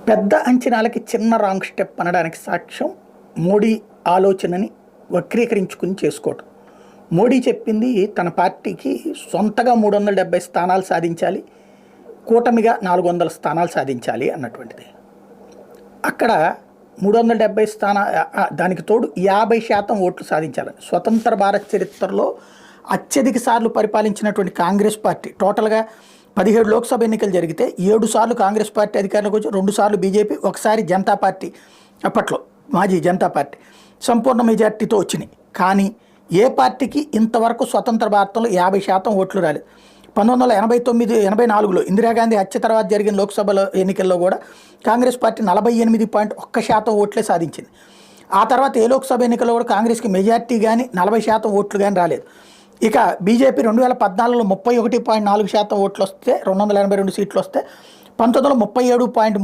పెద్ద అంచనాలకి చిన్న wrong step అనడానికి సాక్ష్యం మోడీ ఆలోచనని వక్రీకరించుకుని చేసుకోవటం. మోడీ చెప్పింది తన పార్టీకి సొంతగా 370 స్థానాలు సాధించాలి, కూటమిగా 400 స్థానాలు సాధించాలి అన్నటువంటిది. అక్కడ 370 దానికి తోడు 50% ఓట్లు సాధించాలి. స్వతంత్ర భారత్ చరిత్రలో అత్యధిక సార్లు పరిపాలించినటువంటి కాంగ్రెస్ పార్టీ టోటల్గా 17 లోక్సభ ఎన్నికలు జరిగితే 7 సార్లు కాంగ్రెస్ పార్టీ అధికారంలోకి వచ్చి 2 సార్లు బీజేపీ, ఒకసారి జనతా పార్టీ, అప్పట్లో మాజీ జనతా పార్టీ సంపూర్ణ మెజార్టీతో వచ్చినాయి. కానీ ఏ పార్టీకి ఇంతవరకు స్వతంత్ర భారతంలో 50% ఓట్లు రాలేదు. 1989-84లో ఇందిరాగాంధీ హత్య తర్వాత జరిగిన లోక్సభలో ఎన్నికల్లో కూడా కాంగ్రెస్ పార్టీ 48.1% ఓట్లే సాధించింది. ఆ తర్వాత ఏ లోక్సభ ఎన్నికల్లో కూడా కాంగ్రెస్కి మెజార్టీ కానీ 40% ఓట్లు కానీ రాలేదు. ఇక బీజేపీ 2014లో 31.4% ఓట్లు వస్తే 282 సీట్లు వస్తే 19లో 37.3